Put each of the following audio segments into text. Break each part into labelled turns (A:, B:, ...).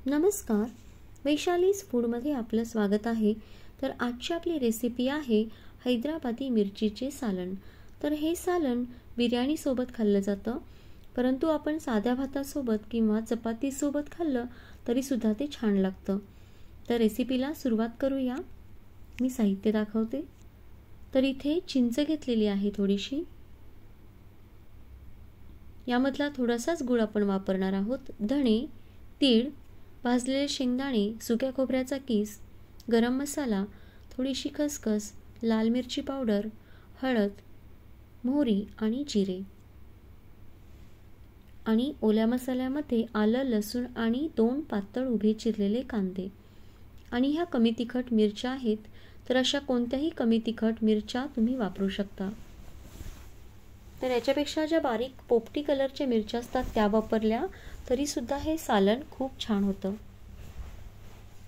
A: नमस्कार, वैशालीज फूडमध्ये आपलं स्वागत आहे। तर आजची आपली रेसिपी आहे हैदराबादी मिरचीचे सालन। तर हे सालन बिर्याणीसोबत खाल्लं जातं, परंतु आपण साध्या भातासोबत किंवा चपातीसोबत खाल्लं तरीसुद्धा ते छान लागतं। तर रेसिपीला सुरुवात करूया। मी साहित्य दाखवते। तर इथे चिंच घेतलेली आहे थोडीशी, यामधला थोडासाच गूळ आपण वापरणार आहोत। धणे, तीळ, भाजलेले शेंगदाणे, सुक्या खोबऱ्याचा किस, गरम मसाला, थोडीशी खसखस, लाल मिरची पावडर, हळद, मोहरी आणि जिरे। आणि ओल्या मसाल्यामध्ये आलं, लसूण आणि 2 पातळ उभे चिरलेले कांदे। आणि ह्या कमी तिखट मिरच्या आहेत, तर अशा कोणत्याही कमी तिखट मिरच्या तुम्ही वापरू शकता। तर याच्यापेक्षा ज्या बारीक पोपटी कलरच्या मिरच्या असतात त्या वापरल्या तरी सुद्धा हे सालन खूप छान होतं।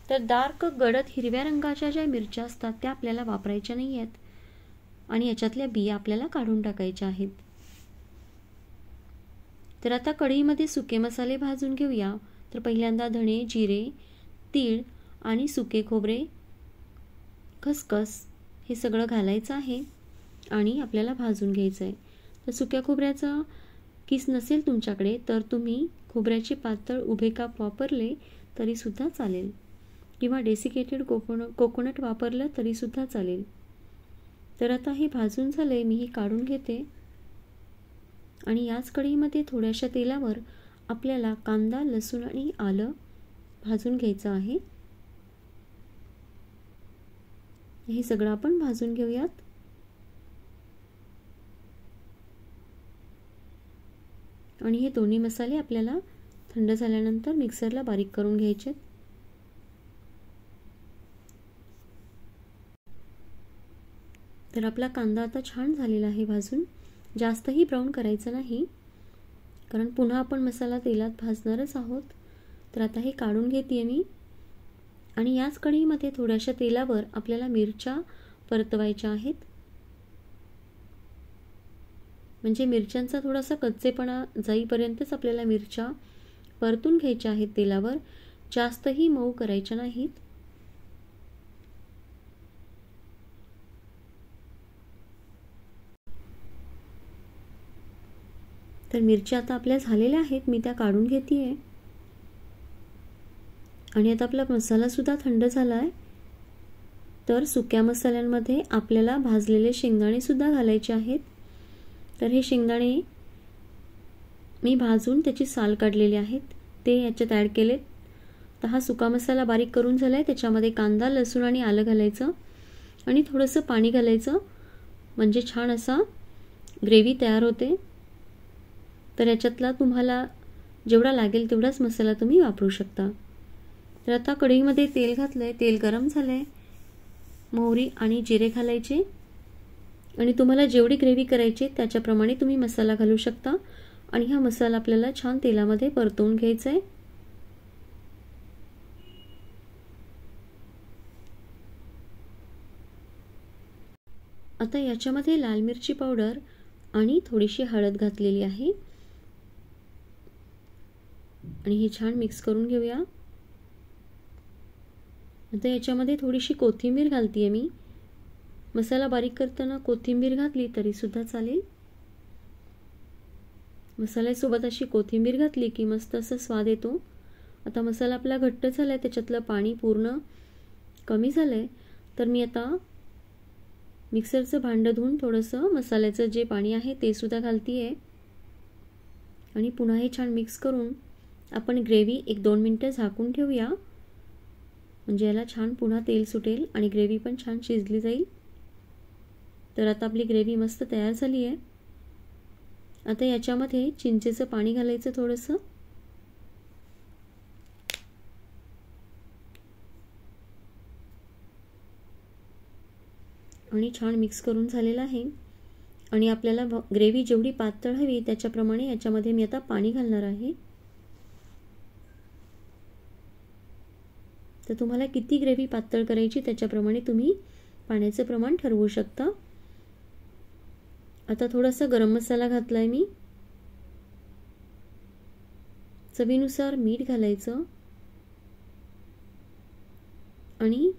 A: तर डार्क गडद हिरव्या रंगाच्या ज्या मिरच्या असतात त्या आपल्याला वापरायच्या नाही आहेत आणि याच्यातल्या बिया आपल्याला काढून टाकायच्या आहेत। तर आता कढईमध्ये सुके मसाले भाजून घेऊया। तर पहिल्यांदा धणे, जिरे, तीळ आणि सुके खोबरे, खसखस हे सगळं घालायचं आहे आणि आपल्याला भाजून घ्यायचं आहे। तर सुक्या खोबऱ्याचा किस नसेल तुमच्याकडे तर तुम्ही खोबऱ्याचे पातळ उभे काप वापरले तरी सुद्धा चालेल किंवा डेसिकेटेड कोकोनट वापरलं तरी सुद्धा चालेल। तर आता हे भाजून झाले, मी हे काढून घेते आणि याच कढईमध्ये थोड्याशा तेलावर आपल्याला कांदा, लसूण आणि आलं भाजून घ्यायचं आहे। हे सगळं आपण भाजून घेऊयात। आणि हे दोन्ही मसाले आपल्याला थंड झाल्यानंतर मिक्सरला बारीक करून घ्यायचे। तर आपला कांदा आता छान झालेला आहे भाजून, जास्तही ब्राऊन करायचं नाही कारण पुन्हा आपण मसाला तेलात भाजणारच आहोत। तर आता हे काढून घेते मी आणि याच कढईमध्ये थोड्याशा तेलावर आपल्याला मिरच्या परतवायच्या आहेत, म्हणजे मिरच्यांचा थोडासा कच्चेपणा जाईपर्यंतच आपल्याला मिरच्या परतून घ्यायच्या आहेत तेलावर, जास्तही मऊ करायच्या नाहीत। तर मिरच्या आता आपल्या झालेल्या आहेत, मी त्या काढून घेतेय आणि आता आपला मसाला सुद्धा थंड झाला आहे। तर सुक्या मसाल्यांमध्ये आपल्याला भाजलेले शेंगदाणे सुद्धा घालायचे आहेत। तर हे शेंगदाणे मी भाजून त्याची साल काढलेली आहेत, ते याच्यात ॲड केलेत। तर हा सुका मसाला बारीक करून झालाय, त्याच्यामध्ये कांदा, लसूण आणि आलं घालायचं आणि थोडंसं पाणी घालायचं, म्हणजे छान असा ग्रेव्ही तयार होते। तर याच्यातला तुम्हाला जेवढा लागेल तेवढाच मसाला तुम्ही वापरू शकता। तर आता कढईमध्ये तेल घातलंय, तेल गरम झालंय, मोहरी आणि जिरे घालायचे आणि तुम्हाला जेवढी ग्रेव्ही करायची त्याच्याप्रमाणे तुम्ही मसाला घालू शकता आणि हा मसाला आपल्याला छान तेलामध्ये परतवून घ्यायचा आहे। आता याच्यामध्ये लाल मिरची पावडर आणि थोडीशी हळद घातलेली आहे आणि हे छान मिक्स करून घेऊया। आता याच्यामध्ये थोडीशी कोथिंबीर घालतेय मी, मसाला बारीक करताना कोथिंबीर घातली तरी सुद्धा चालेल। मसाल्यासोबत अशी कोथिंबीर घातली की मस्त असा स्वाद येतो। आता मसाला आपला घट्ट झालाय, त्याच्यातलं पाणी पूर्ण कमी झालंय, तर मी आता मिक्सरचं भांडं धुवून थोडंसं मसाल्याचं जे पाणी आहे ते सुद्धा घालतेय आणि पुन्हा हे छान मिक्स करून आपण ग्रेव्ही 1-2 मिनिटं झाकून ठेवूया, म्हणजे याला छान पुन्हा तेल सुटेल आणि ग्रेव्ही पण छान शिजली जाईल। तर आता आपली ग्रेव्ही मस्त तयार झाली आहे। आता याच्यामध्ये चिंचेचं पाणी घालायचं थोडंसं आणि छान मिक्स करून झालेलं आहे। आणि आपल्याला ग्रेव्ही जेवढी पातळ हवी त्याच्याप्रमाणे याच्यामध्ये मी आता पाणी घालणार आहे। तर तुम्हाला किती ग्रेव्ही पातळ करायची त्याच्याप्रमाणे तुम्ही पाण्याचं प्रमाण ठरवू शकता। आता थोडासा गरम मसाला घातलाय मी, चवीनुसार मीठ घालायचं आणि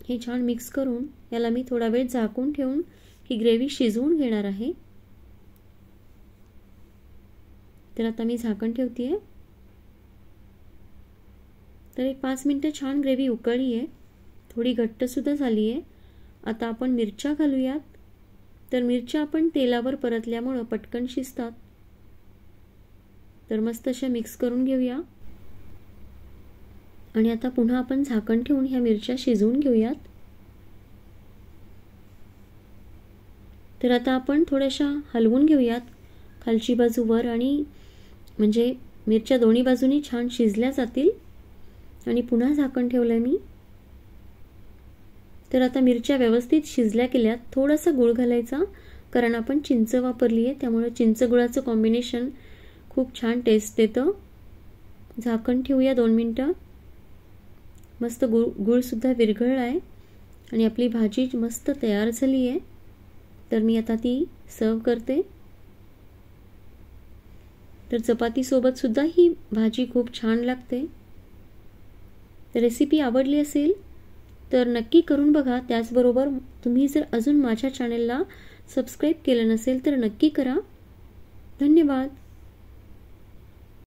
A: हे छान मिक्स करून याला मी थोडा वेळ झाकून ठेवून ही ग्रेव्ही शिजवून घेणार आहे. तर आता मी झाकण ठेवते. तर एक 5 मिनिटं छान ग्रेव्ही उकळली आहे, थोडी घट्टसुद्धा झाली आहे. आता आपण मिरच्या घालूयात. तर मिरच्या आपण तेलावर परतल्यामुळं पटकन शिजतात. तर मस्त अशा मिक्स करून घेऊया आणि आता पुन्हा आपण झाकण ठेवून ह्या मिरच्या शिजवून घेऊयात. तर आता आपण थोड्याशा हलवून घेऊयात, खालची बाजू वर, आणि म्हणजे मिरच्या दोन्ही बाजूनी छान शिजल्या जातील. आणि पुन्हा झाकण ठेवलंय मी. तर आता मिरच्या व्यवस्थित शिजल्या गेल्यात. थोडासा गूळ घालायचा, कारण आपण चिंच वापरली आहे, त्यामुळे चिंच गुळाचं कॉम्बिनेशन खूप छान टेस्ट देतं. झाकण ठेवूया 2 मिनिटं. मस्त गूळ सुद्धा विरघळला आहे आणि आपली भाजी मस्त तयार झाली आहे. तर मी आता ती सर्व करते. तर चपाती सोबत सुद्धा ही भाजी खूप छान लागते. रेसिपी आवडली असेल तर नक्की करून बघा. त्याचबरोबर तुम्ही जर अजून माझ्या चॅनलला सबस्क्राईब केलं नसेल तर नक्की करा. धन्यवाद.